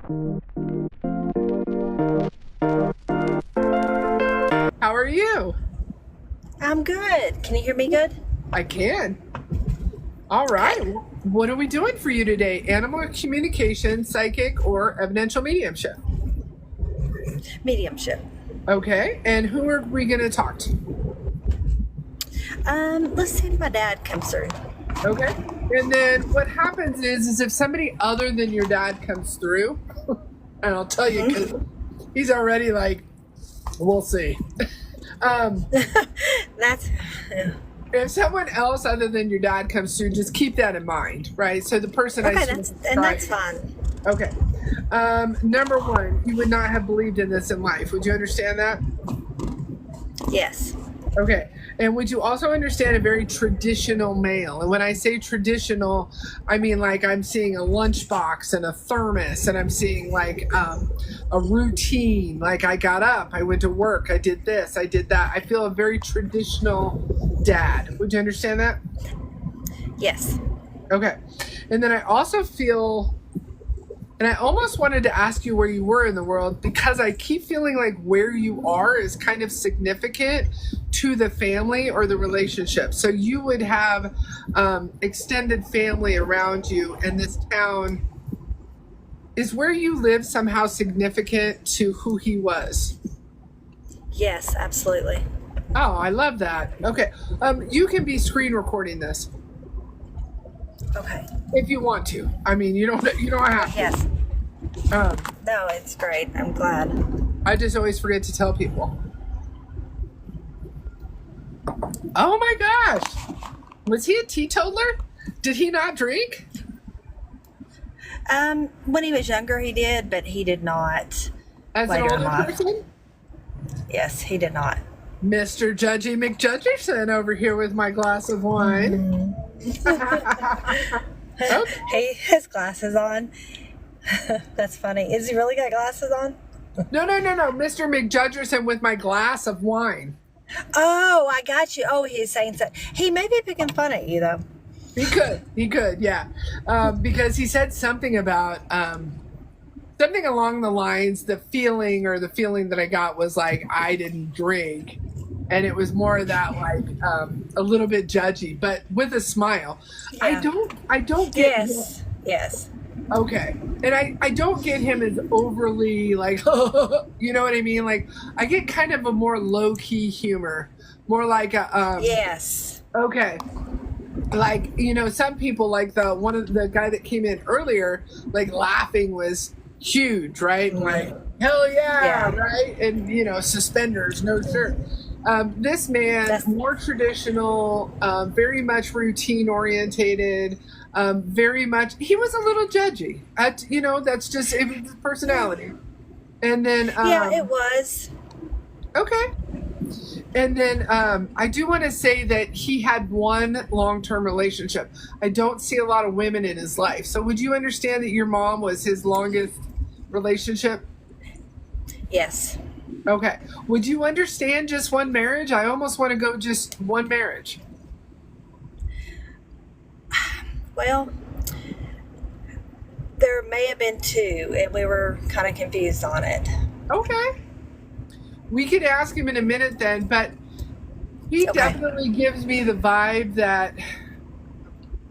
How are you? I'm good. Can you hear me good? I can. All right. Okay. What are we doing for you today? Animal communication, psychic, or evidential mediumship? Mediumship. Okay. And who are we going to talk to? Let's see if my dad comes through. Okay. And then what happens is if somebody other than your dad comes through, and I'll tell you because he's already like, we'll see. That's If someone else other than your dad comes through, just keep that in mind, right? So the person okay. I That's fine. Okay. Number one, you would not have believed in this in life. Would you understand that? Yes. Okay. And would you also understand a very traditional male? And when I say traditional, I mean like I'm seeing a lunchbox and a thermos, and I'm seeing like a routine. Like I got up, I went to work, I did this, I did that. I feel a very traditional dad. Would you understand that? Yes. Okay. And then I also feel, and I almost wanted to ask you where you were in the world because I keep feeling like where you are is kind of significant to the family or the relationship. So you would have extended family around you, and this town is where you live somehow significant to who he was. Yes, absolutely. Oh, I love that. Okay. You can be screen recording this Okay. if you want to. I mean, you don't have to. Yes. Um, No, it's great. I'm glad. I just always forget to tell people. Oh my gosh. Was he a teetotaler? Did he not drink? When he was younger, he did, but he did not. As an Later in older life. person? Yes, he did not. Mr. Judgy McJudgerson over here with my glass of wine. Okay. He has glasses on. That's funny. Is he really got glasses on? No. Mr. McJudgerson with my glass of wine. Oh, I got you. Oh, he's saying so. He may be picking fun at you, though. He could, yeah. Because he said something about something along the lines, the feeling that I got was like I didn't drink, and it was more of that like a little bit judgy, but with a smile. Yeah. I don't get Yes. okay, and I don't get him as overly like you know what I mean, like I get kind of a more low-key humor, more like a Yes. okay. Like, some people like one of the guy that came in earlier, like laughing was huge, right? Like, hell yeah, right? And, suspenders, no shirt. This man, more traditional, very much routine orientated, very much, he was a little judgy. That's just, it was his personality. And then, Yeah, it was. okay. And then I do want to say that he had one long-term relationship. I don't see a lot of women in his life. So would you understand that your mom was his longest relationship? Yes. Okay. Would you understand just one marriage? I almost want to go just one marriage. Well, there may have been two, and we were kind of confused on it. Okay. We could ask him in a minute then, but he definitely gives me the vibe that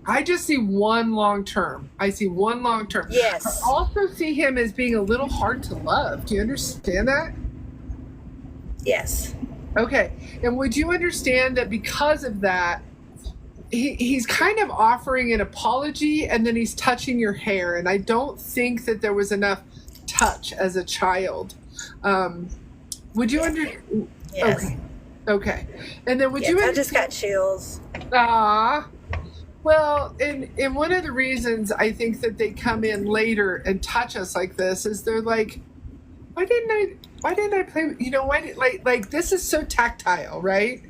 I just see one long term. I see one long term. Yes. I also see him as being a little hard to love. Do you understand that? Yes. Okay. And would you understand that because of that, he's kind of offering an apology and then he's touching your hair. And I don't think that there was enough touch as a child. Would you understand? Yes. Okay. And then would Yes, you I just got chills. Well, and one of the reasons I think that they come in later and touch us like this is they're like, why didn't I play, like this is so tactile, right?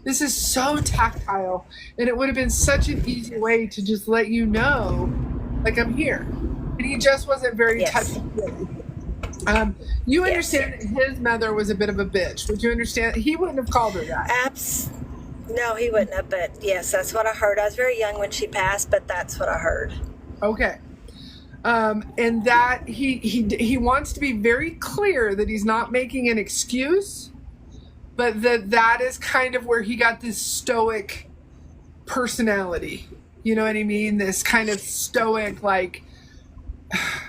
This is so tactile, and it would have been such an easy way to just let you know, like, I'm here. And he just wasn't very touchy-feely. You understand that his mother was a bit of a bitch. Would you understand? He wouldn't have called her that. No, he wouldn't have, but yes, that's what I heard. I was very young when she passed, but that's what I heard. Okay. And that he wants to be very clear that he's not making an excuse, but that is kind of where he got this stoic personality. You know what I mean? This kind of stoic, like,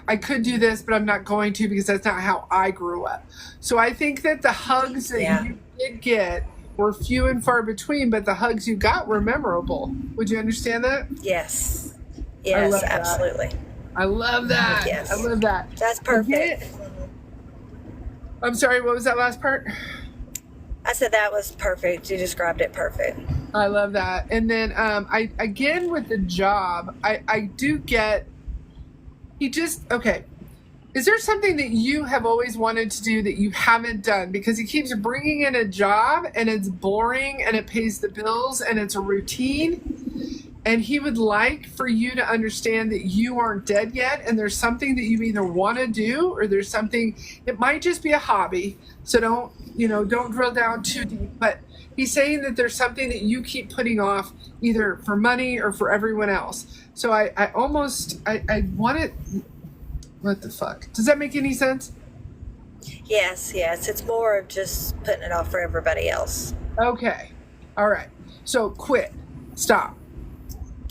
I could do this, but I'm not going to because that's not how I grew up. So I think that the hugs that you did get were few and far between, but the hugs you got were memorable. Would you understand that? Yes. Yes, absolutely. I love that. Yes. I love that. That's perfect. I'm sorry, what was that last part? I said that was perfect. You described it perfect. I love that. And then I again with the job, I do get okay. Is there something that you have always wanted to do that you haven't done? Because he keeps bringing in a job and it's boring and it pays the bills and it's a routine. And he would like for you to understand that you aren't dead yet and there's something that you either want to do or there's something, it might just be a hobby. So don't drill down too deep. But he's saying that there's something that you keep putting off either for money or for everyone else. So I want it. What the fuck? Does that make any sense? Yes. It's more of just putting it off for everybody else. Okay. All right. So quit. Stop.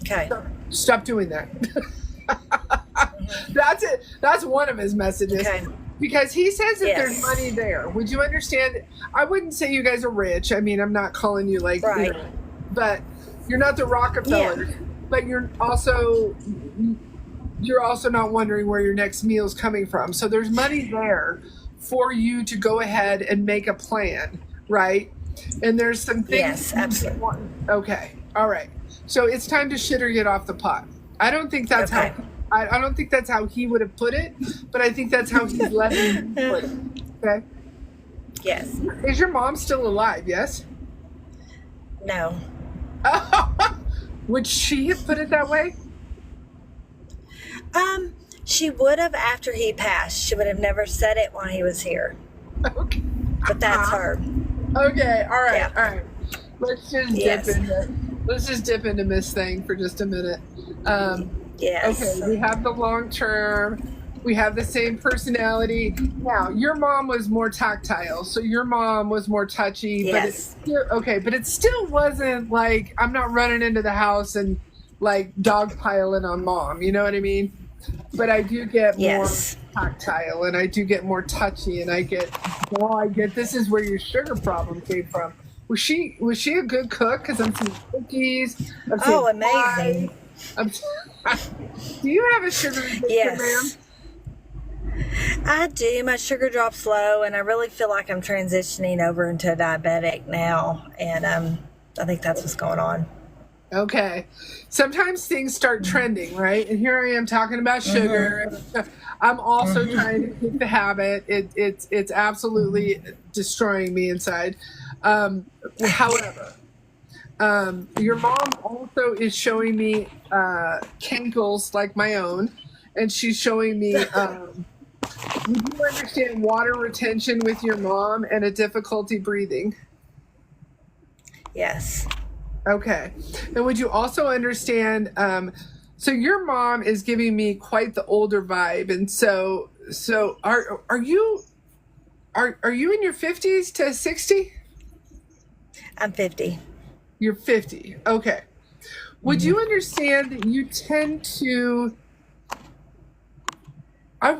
Okay. Stop doing that. That's it. That's one of his messages. Okay. Because he says that there's money there. Would you understand? I wouldn't say you guys are rich. I mean, I'm not calling you like, right. But you're not the Rockefellers. Yeah. But you're also not wondering where your next meal is coming from. So there's money there for you to go ahead and make a plan, right? And there's some things. Yes, absolutely. Okay. All right. So it's time to shit or get off the pot. I don't think that's how. I don't think that's how he would have put it, but I think that's how he's letting me put it. Okay. Yes. Is your mom still alive? Yes. No. Would she have put it that way? She would have after he passed. She would have never said it while he was here. Okay. But that's her. Okay. All right. Yeah. All right. Let's just dip into Miss Thing for just a minute. Yes. Okay. We have the long term. We have the same personality. Now, your mom was more tactile, so your mom was more touchy. Yes. But it still wasn't like I'm not running into the house and like dogpiling on mom. You know what I mean? But I do get more tactile, and I do get more touchy, and I get this is where your sugar problem came from. Was she a good cook? Because I'm seeing cookies. Amazing. Do you have a sugar addiction, ma'am? I do. My sugar drops low, and I really feel like I'm transitioning over into a diabetic now, and I think that's what's going on. Okay. Sometimes things start trending, right? And here I am talking about sugar. Mm-hmm. I'm also trying to keep the habit. It's absolutely destroying me inside. However, your mom also is showing me cankles like my own, and she's showing me. Would you understand water retention with your mom and a difficulty breathing? Yes. Okay. And would you also understand, so your mom is giving me quite the older vibe. And so are you in your 50s to 60? I'm 50. You're 50. Okay. Would you understand that you tend to, I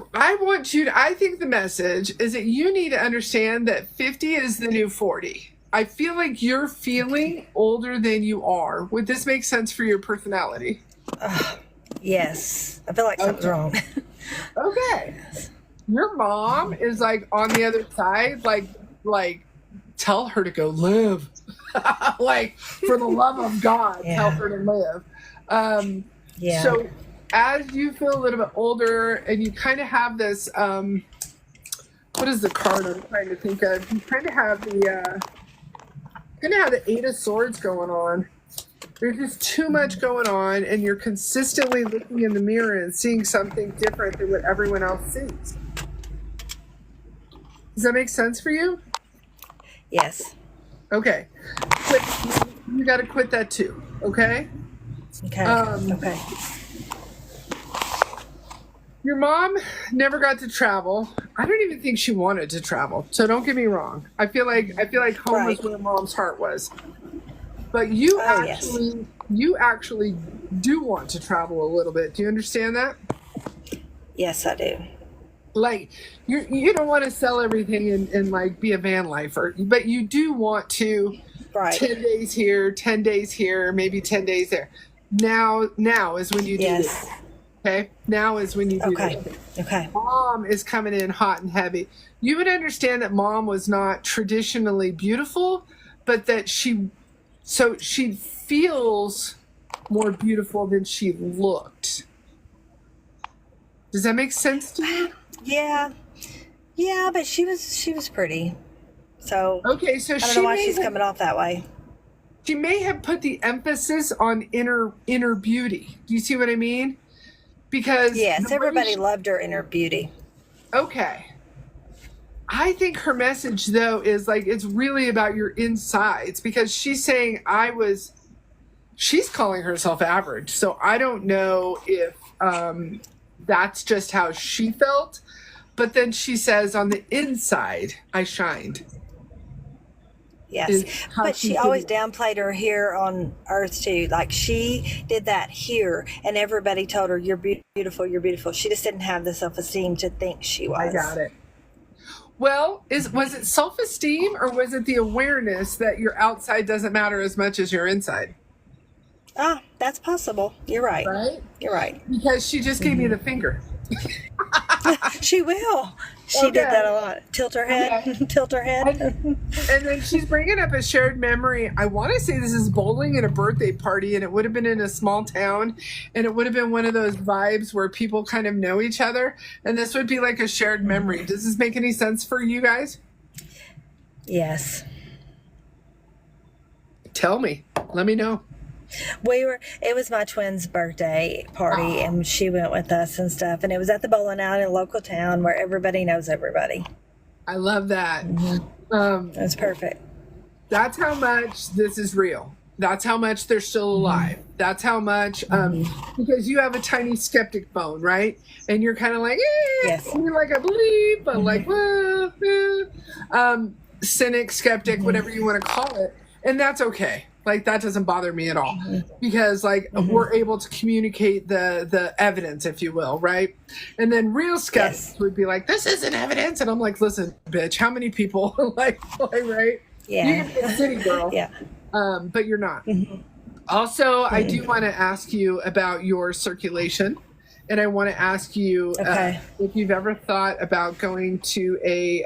think the message is that you need to understand that 50 is the new 40. I feel like you're feeling older than you are. Would this make sense for your personality? Yes. I feel like something's wrong. Okay. Your mom is like on the other side, like tell her to go live. Like, for the love of God, tell her to live. So as you feel a little bit older and you kind of have this, what is the card I'm trying to think of? You kind of have the Eight of Swords going on. There's just too much going on, and you're consistently looking in the mirror and seeing something different than what everyone else sees. Does that make sense for you? Yes. Okay. You got to quit that too, okay? Okay. Okay. Your mom never got to travel. I don't even think she wanted to travel. So don't get me wrong. I feel like home was where mom's heart was. But you actually do want to travel a little bit. Do you understand that? Yes, I do. Like you don't want to sell everything and like be a van lifer, but you do want to 10 days here, 10 days here, maybe 10 days there. Now is when you do this. Okay? Now is when you do this. Okay. Mom is coming in hot and heavy. You would understand that mom was not traditionally beautiful, but that she feels more beautiful than she looked. Does that make sense to you? Yeah, but she was pretty. So okay, so I don't know why she's coming off that way. She may have put the emphasis on inner beauty. Do you see what I mean? Because yes, everybody loved her inner beauty. Okay. I think her message though is like it's really about your insides because she's saying she's calling herself average. So I don't know if that's just how she felt. But then she says on the inside, I shined. Yes, but she always downplayed her here on Earth too. Like she did that here, and everybody told her, "You're beautiful, you're beautiful." She just didn't have the self-esteem to think she was. I got it. Well, was it self-esteem or was it the awareness that your outside doesn't matter as much as your inside? Ah, that's possible. You're right. Right? You're right. Because she just gave me the finger. She will. She did that a lot. Tilt her head. Okay. Tilt her head. And then she's bringing up a shared memory. I want to say this is bowling at a birthday party, and it would have been in a small town, and it would have been one of those vibes where people kind of know each other, and this would be like a shared memory. Does this make any sense for you guys? Yes. Tell me. Let me know. It was my twin's birthday party, and she went with us and stuff, and it was at the bowling alley in a local town where everybody knows everybody. I love that. That's perfect. That's how much this is real. That's how much they're still alive. That's how much, because you have a tiny skeptic bone, right? And you're kind of like, yes. And you're like, I believe, but like, cynic, skeptic, whatever you want to call it. And that's okay. Like that doesn't bother me at all because like we're able to communicate the evidence, if you will, right? And then real skeptics would be like, this isn't evidence. And I'm like, listen, bitch, how many people like right? Yeah. You can be a city girl. Yeah. But you're not. Also, I do want to ask you about your circulation. And I want to ask you if you've ever thought about going to a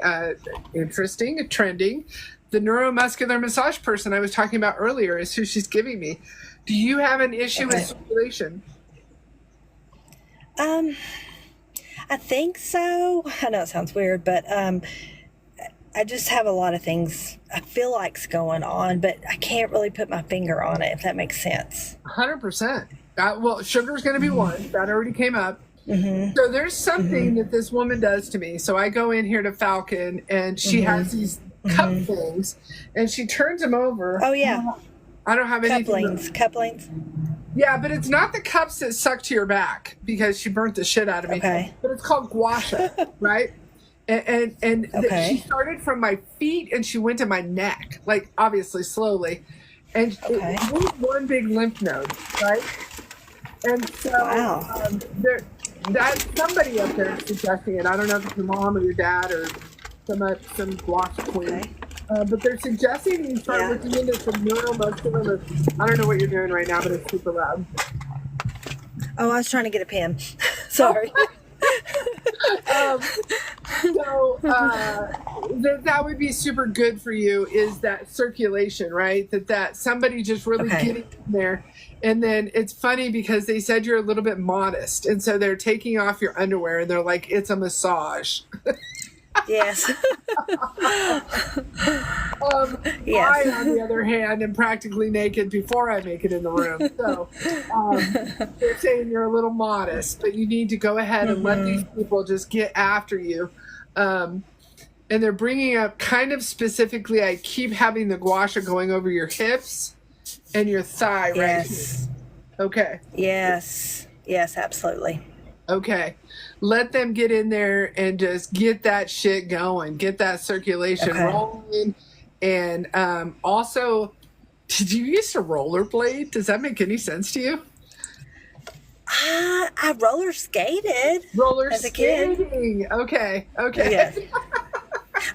trending, the neuromuscular massage person I was talking about earlier is who she's giving me. Do you have an issue with circulation? I think so. I know it sounds weird, but I just have a lot of things I feel like's going on, but I can't really put my finger on it, if that makes sense. 100%. Well, sugar's going to be one. That already came up. So there's something that this woman does to me. So I go in here to Falcon, and she has these cup things, and she turns them over. Oh yeah. I don't have anything. Couplings. Yeah, but it's not the cups that suck to your back because she burnt the shit out of me. Okay. But it's called gua sha, right? And she started from my feet and she went to my neck, like obviously slowly, and it was one big lymph node, right? And so that's somebody up there suggesting it. I don't know if it's your mom or your dad or some gua sha queen. But they're suggesting you start looking into some neuromuscular. I don't know what you're doing right now, but it's super loud. Oh, I was trying to get a pen. Sorry. That would be super good for you is that circulation, right? That somebody just really getting in there. And then it's funny because they said you're a little bit modest. And so they're taking off your underwear and they're like, it's a massage. Yes. I, on the other hand, am practically naked before I make it in the room. So they're saying you're a little modest, but you need to go ahead and let these people just get after you. And they're bringing up kind of specifically, I keep having the gua sha going over your hips and your thigh, right? Yes. Okay. Yes. Yes, absolutely. Okay. let them get in there and just get that shit going, get that circulation rolling. And also, did you used to rollerblade? Does that make any sense to you? I roller skated as a kid. Okay. Yeah.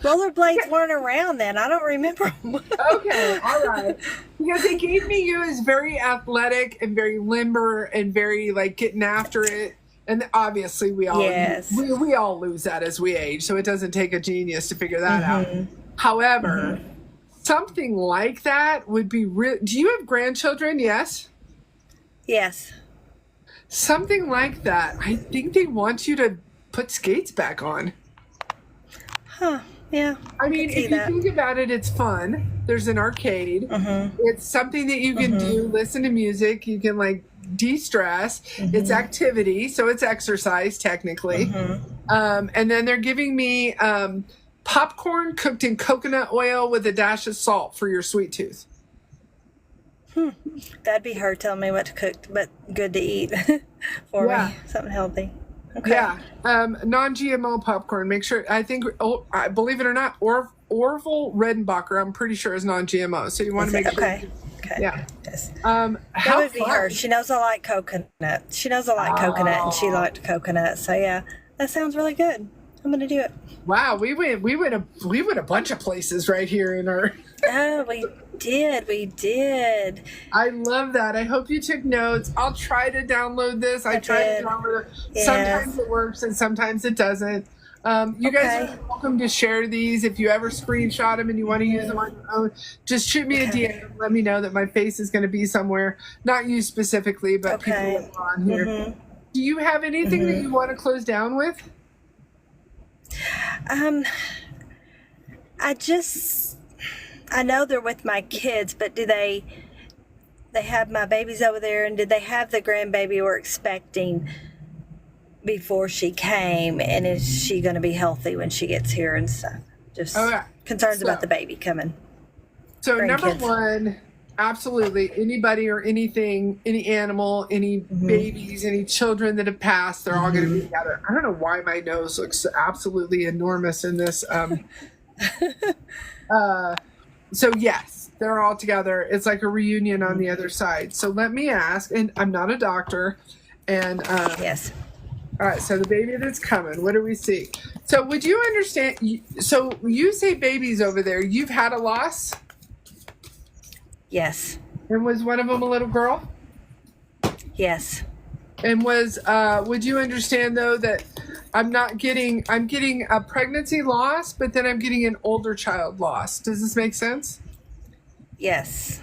Rollerblades weren't around then. I don't remember. Okay, all right. Because they gave me you as very athletic and very limber and very like getting after it. And obviously we all we all lose that as we age, so it doesn't take a genius to figure that out. However, something like that would be real. Do you have grandchildren? Yes. Yes. Something like that. I think they want you to put skates back on. Huh. Yeah. I mean, if you think about it, it's fun. There's an arcade. It's something that you can do, listen to music. You can like de-stress. It's activity, so it's exercise technically. And then they're giving me popcorn cooked in coconut oil with a dash of salt for your sweet tooth. That'd be her telling me what to cook, but good to eat for me. Something healthy. Okay. Yeah. Non-GMO popcorn. Make sure, I think, believe it or not, Orville Redenbacher, I'm pretty sure is non-GMO. So you want to make sure. Okay. Yeah. Yes. That would be her. She knows I like coconut. She knows I like coconut, and she liked coconut. So yeah, that sounds really good. I'm gonna do it. Wow, we went a bunch of places right here in our. Oh, we did. I love that. I hope you took notes. I'll try to download this. I try to download it. Yes. Sometimes it works and sometimes it doesn't. You guys are welcome to share these. If you ever screenshot them and you want to use them on your own, just shoot me a DM and let me know that my face is going to be somewhere. Not you specifically, but people that are on here. Do you have anything that you want to close down with? I know they're with my kids, but do they have my babies over there, and did they have the grandbaby we're expecting before she came, and is she going to be healthy when she gets here and stuff? Just concerns about the baby coming. So number one, absolutely, anybody or anything, any animal, any babies, any children that have passed, they're all going to be together. I don't know why my nose looks absolutely enormous in this. So yes, they're all together. It's like a reunion on the other side. So let me ask, and I'm not a doctor, and yes. All right, so the baby that's coming, what do we see? So would you understand, so you say babies over there, you've had a loss? Yes. And was one of them a little girl? Yes. And would you understand though that I'm getting a pregnancy loss, but then I'm getting an older child loss. Does this make sense? Yes.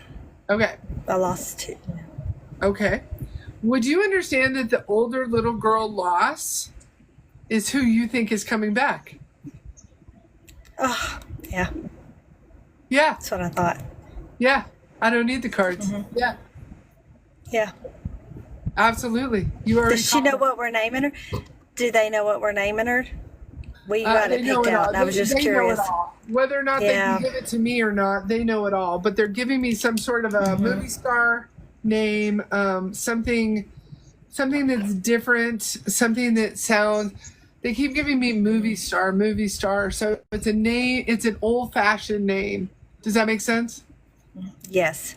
Okay. I lost two. Okay. Would you understand that the older little girl loss is who you think is coming back? Oh, yeah. Yeah. That's what I thought. Yeah. I don't need the cards. Yeah. Yeah. Absolutely. You already. Does she know what we're naming her? Do they know what we're naming her? We got it picked out, and I was just curious. Whether or not they can give it to me or not, they know it all. But they're giving me some sort of a movie star name, something that's different, something that sounds. They keep giving me movie star. So it's a name. It's an old-fashioned name. Does that make sense? Yes.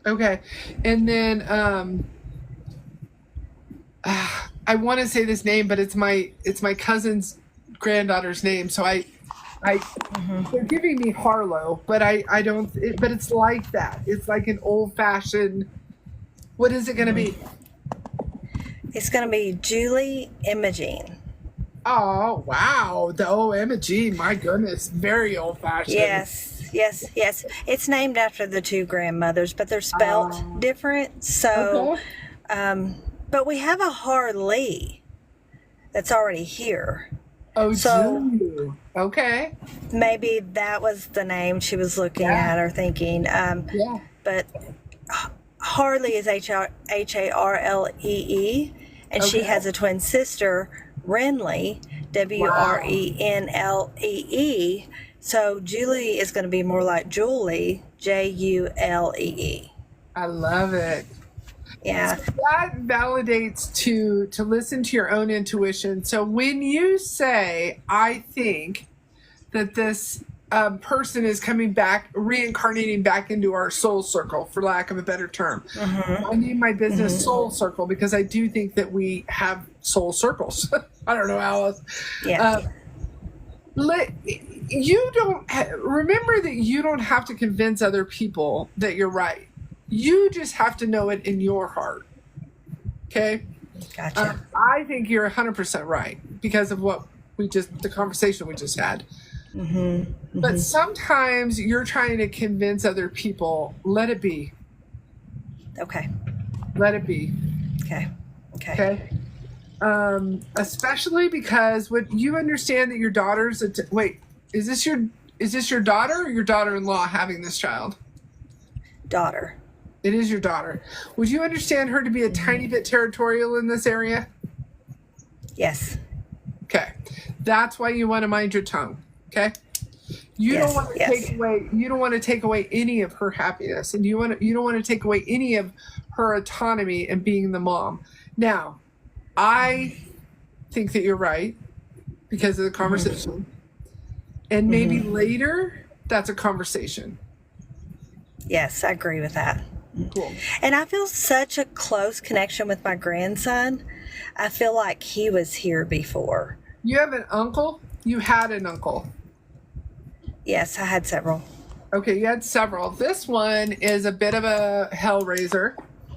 Okay, and then I want to say this name, but it's my cousin's granddaughter's name. So they're giving me Harlow, but I don't. But it's like that. It's like an old fashioned. What is it going to be? It's going to be Julie Imogene. Oh wow, the OMG! My goodness, very old fashioned. Yes. It's named after the two grandmothers, but they're spelt different. So, but we have a Harley that's already here. Oh, so okay. Maybe that was the name she was looking at or thinking. But Harley is Harlee, and she has a twin sister, Renlee, Wrenlee. So Julie is going to be more like Julie, Julee. I love it. Yeah. So that validates to listen to your own intuition. So when you say, I think that this person is coming back, reincarnating back into our soul circle, for lack of a better term. I name my business Soul Circle because I do think that we have soul circles. I don't know how else. Yeah. You don't remember that you don't have to convince other people that you're right. You just have to know it in your heart. Okay. Gotcha. I think you're 100% right because of the conversation we just had. But sometimes you're trying to convince other people, let it be. Okay. Let it be. Okay. Okay. Especially because when you understand that your daughter's wait, is this your daughter or your daughter-in-law having this child? Daughter. It is your daughter. Would you understand her to be a tiny bit territorial in this area? Yes. Okay. That's why you want to mind your tongue. Okay. You don't want to take away any of her happiness, and you don't want to take away any of her autonomy and being the mom. Now, I think that you're right because of the conversation. And maybe later that's a conversation. Yes, I agree with that. Cool. And I feel such a close connection with my grandson. I feel like he was here before. You have an uncle? You had an uncle. Yes, I had several. Okay, you had several. This one is a bit of a hellraiser.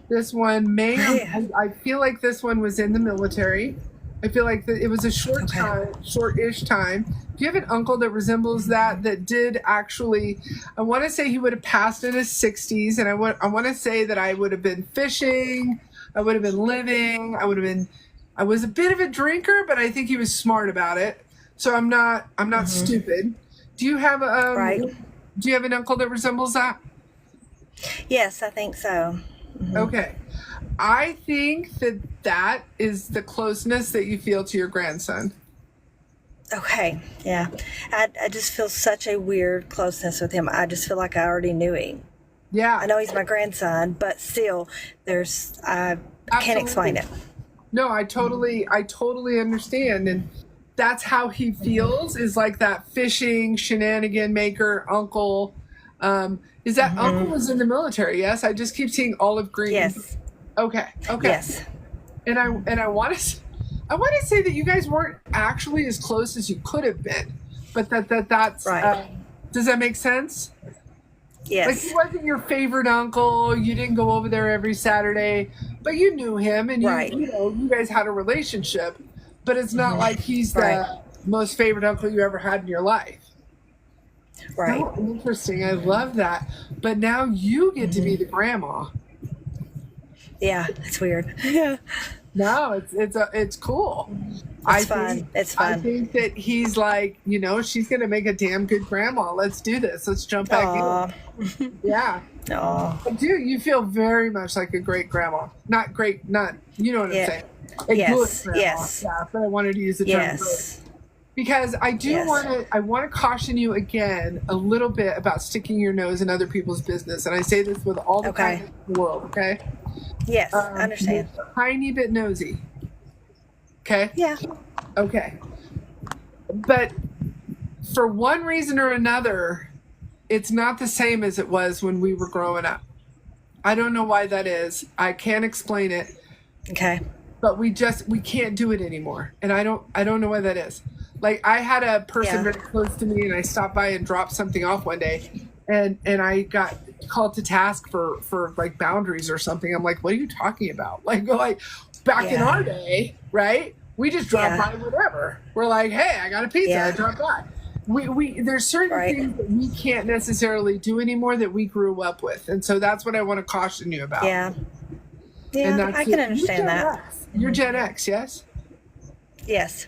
This one I feel like this one was in the military. I feel like it was a short-ish time. Do you have an uncle that resembles that did actually, I want to say he would have passed in his 60s, and I want to say that I would have been fishing, I would have been living, I was a bit of a drinker, but I think he was smart about it. So I'm not stupid. Do you have Do you have an uncle that resembles that? Yes, I think so. Okay. I think that is the closeness that you feel to your grandson. Okay, yeah. I just feel such a weird closeness with him. I just feel like I already knew him. Yeah. I know he's my grandson, but still, I can't explain it. No, I totally understand. And that's how he feels, is like that fishing shenanigan maker uncle. Is that uncle was in the military? Yes. I just keep seeing olive green. Yes. Okay. Yes. And I want to say that you guys weren't actually as close as you could have been, but that's right. Does that make sense? Yes. Like, he wasn't your favorite uncle. You didn't go over there every Saturday, but you knew him, and you guys had a relationship. But it's not like he's the most favorite uncle you ever had in your life. Right. Oh, interesting. I love that. But now you get to be the grandma. Yeah, it's weird. Yeah. No, it's cool. It's fun. I think that he's like, she's gonna make a damn good grandma. Let's do this. Let's jump back in. Yeah. Aww. Dude, you feel very much like a great grandma. Not great, you know what I'm saying. Yes. Good grandma. Yes. Yeah, but I wanted to use the term good. Because I do I want to caution you again a little bit about sticking your nose in other people's business. And I say this with all the kindness in the world, okay? Yes, I understand. You're a tiny bit nosy. Okay? Yeah. Okay. But for one reason or another, it's not the same as it was when we were growing up. I don't know why that is. I can't explain it. Okay. But we can't do it anymore. And I don't know why that is. Like, I had a person very close to me, and I stopped by and dropped something off one day, and I got called to task for like boundaries or something. I'm like, what are you talking about? Like back in our day, right? We just dropped by whatever. We're like, hey, I got a pizza. I dropped by. There's certain things that we can't necessarily do anymore that we grew up with, and so that's what I want to caution you about. Yeah. And I can understand that. You're Gen X, yes? Yes.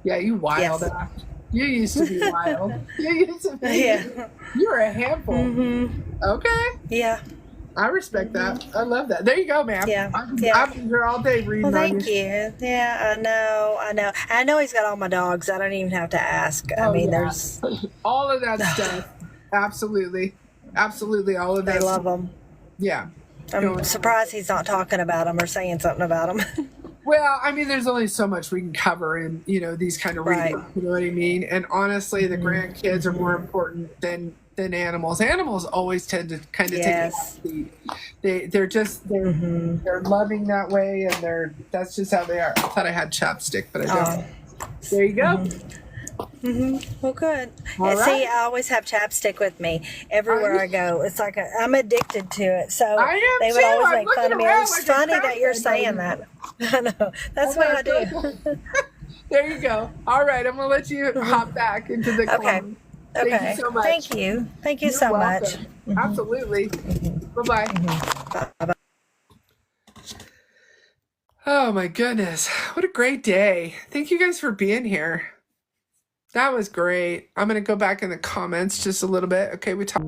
Yeah, you wild act. You used to be wild. You used to be. Yeah. You're a handful. Okay. Yeah. I respect that. I love that. There you go, ma'am. Yeah. I've been here all day reading. Well, thank you. Yeah, I know he's got all my dogs. I don't even have to ask. There's all of that stuff. Absolutely. All of that. They love them. Yeah. I'm surprised he's not talking about them or saying something about them. Well, I mean, there's only so much we can cover in, these kind of readings. Right. You know what I mean? And honestly, the grandkids are more important than animals. Animals always tend to kind of take a seat. They're loving that way, and that's just how they are. I thought I had chapstick, but I don't. There you go. Well, good. All See, right. I always have chapstick with me everywhere I go. It's like I'm addicted to it. So I am they would too. always I'm make fun of me. looking It's around like a funny that you're crackhead saying right that. I know. That's what I do. There you go. All right, I'm gonna let you hop back into the comments. Okay. Thank you so much. Thank you. Thank you You're so welcome. much. Absolutely. Bye-bye. Bye-bye. Oh my goodness. What a great day. Thank you guys for being here. That was great. I'm going to go back in the comments just a little bit. Okay, we talked.